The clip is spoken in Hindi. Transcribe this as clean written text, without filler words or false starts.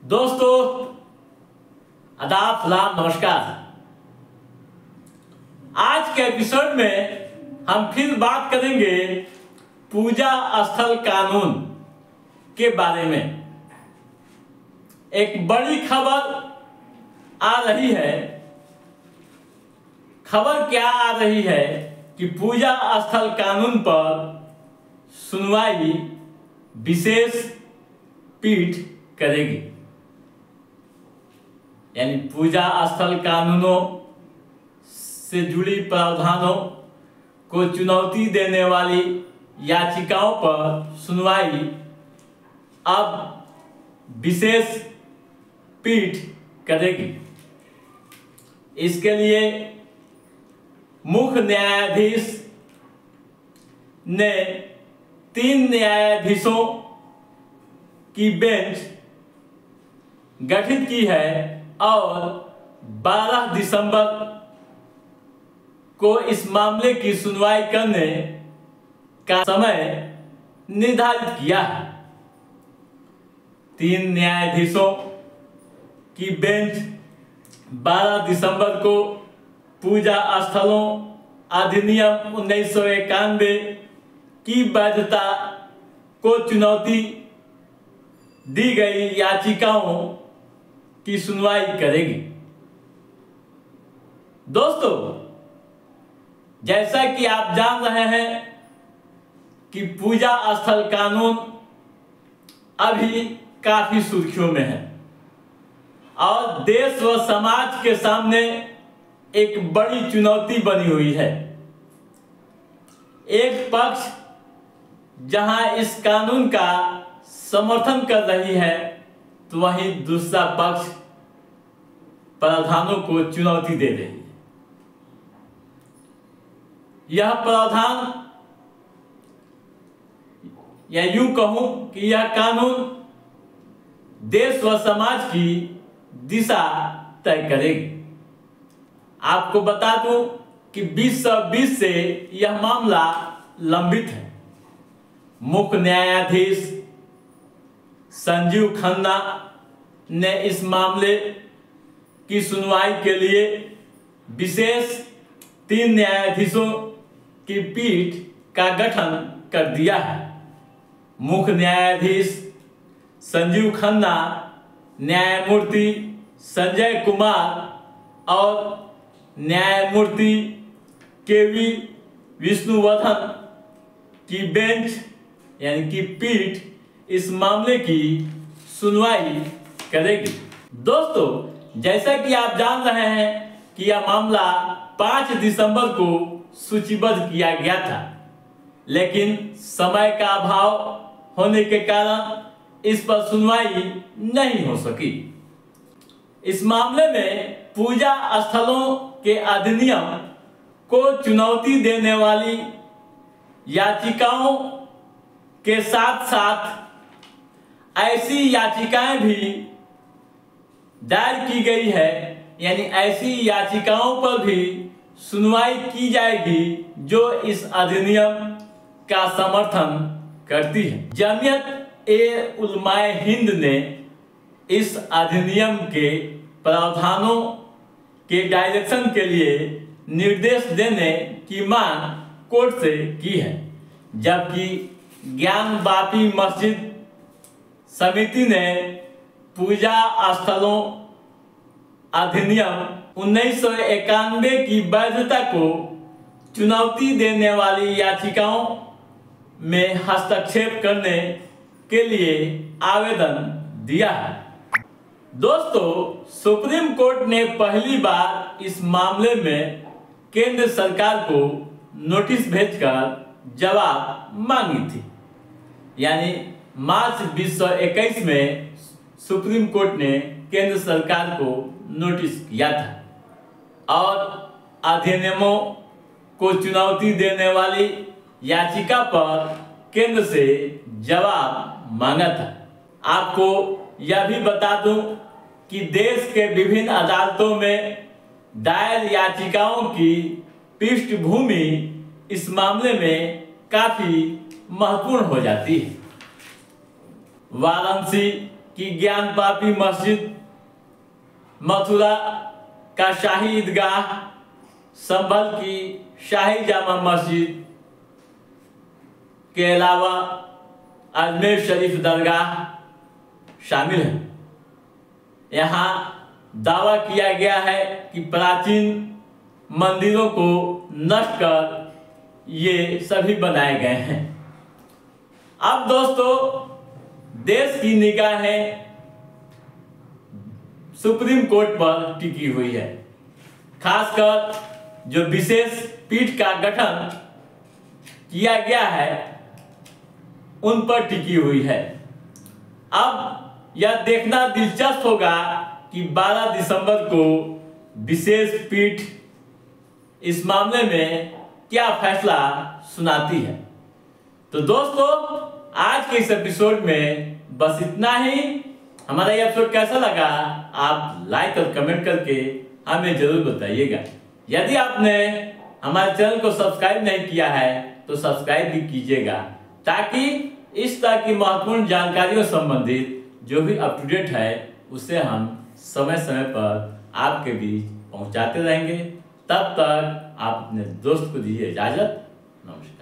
दोस्तों आदाब सलाम नमस्कार। आज के एपिसोड में हम फिर बात करेंगे पूजा स्थल कानून के बारे में। एक बड़ी खबर आ रही है। खबर क्या आ रही है कि पूजा स्थल कानून पर सुनवाई विशेष पीठ करेगी। यानी पूजा स्थल कानूनों से जुड़ी प्रावधानों को चुनौती देने वाली याचिकाओं पर सुनवाई अब विशेष पीठ करेगी। इसके लिए मुख्य न्यायाधीश ने 3 न्यायाधीशों की बेंच गठित की है और 12 दिसंबर को इस मामले की सुनवाई करने का समय निर्धारित किया है। 3 न्यायाधीशों की बेंच 12 दिसंबर को पूजा स्थलों अधिनियम 1991 की वैधता को चुनौती दी गई याचिकाओं की सुनवाई करेगी। दोस्तों, जैसा कि आप जान रहे हैं कि पूजा स्थल कानून अभी काफी सुर्खियों में है और देश व समाज के सामने एक बड़ी चुनौती बनी हुई है। एक पक्ष जहां इस कानून का समर्थन कर रही है तो वहीं दूसरा पक्ष प्रावधानों को चुनौती दे रही है। यह प्रावधान या यूं कहूं कि यह कानून देश व समाज की दिशा तय करेगी। आपको बता दूं कि 2020 से यह मामला लंबित है। मुख्य न्यायाधीश संजीव खन्ना ने इस मामले की सुनवाई के लिए विशेष 3 न्यायाधीशों की पीठ का गठन कर दिया है। मुख्य न्यायाधीश संजीव खन्ना, न्यायमूर्ति संजय कुमार और न्यायमूर्ति केवी विष्णुवर्धन की बेंच यानी कि पीठ इस मामले की सुनवाई करेगी। दोस्तों, जैसा कि आप जान रहे हैं कि यह मामला 5 दिसंबर को सूचीबद्ध किया गया था, लेकिन समय का अभाव होने के कारण इस पर सुनवाई नहीं हो सकी। इस मामले में पूजा स्थलों के अधिनियम को चुनौती देने वाली याचिकाओं के साथ साथ ऐसी याचिकाएं भी दायर की गई है। यानी ऐसी याचिकाओं पर भी सुनवाई की जाएगी जो इस अधिनियम का समर्थन करती है। जमीयत ए उलमाए हिंद ने इस अधिनियम के प्रावधानों के डायरेक्शन के लिए निर्देश देने की मांग कोर्ट से की है, जबकि ज्ञान-वापी मस्जिद समिति ने पूजा स्थलों अधिनियम 1991 की वैधता को चुनौती देने वाली याचिकाओं में हस्तक्षेप करने के लिए आवेदन दिया है। दोस्तों, सुप्रीम कोर्ट ने पहली बार इस मामले में केंद्र सरकार को नोटिस भेजकर जवाब मांगी थी। यानी मार्च 2021 में सुप्रीम कोर्ट ने केंद्र सरकार को नोटिस किया था और अधिनियमों को चुनौती देने वाली याचिका पर केंद्र से जवाब मांगा था। आपको यह भी बता दूं कि देश के विभिन्न अदालतों में दायर याचिकाओं की पृष्ठभूमि इस मामले में काफी महत्वपूर्ण हो जाती है। वाराणसी की ज्ञान पापी मस्जिद, मथुरा का शाही ईदगाह, संभल की शाही जामा मस्जिद के अलावा अजमेर शरीफ दरगाह शामिल है। यहाँ दावा किया गया है कि प्राचीन मंदिरों को नष्ट कर ये सभी बनाए गए हैं। अब दोस्तों, देश की निगाहें सुप्रीम कोर्ट पर टिकी हुई है। खासकर जो विशेष पीठ का गठन किया गया है उन पर टिकी हुई है। अब यह देखना दिलचस्प होगा कि 12 दिसंबर को विशेष पीठ इस मामले में क्या फैसला सुनाती है। तो दोस्तों, आज के इस एपिसोड में बस इतना ही। हमारा ये एपिसोड कैसा लगा आप लाइक और कमेंट करके हमें जरूर बताइएगा। यदि आपने हमारे चैनल को सब्सक्राइब नहीं किया है तो सब्सक्राइब भी कीजिएगा, ताकि इस तरह की महत्वपूर्ण जानकारियों संबंधित जो भी अप टू डेट है उसे हम समय समय पर आपके बीच पहुंचाते रहेंगे। तब तक आप अपने दोस्त को दीजिए इजाजत। नमस्कार।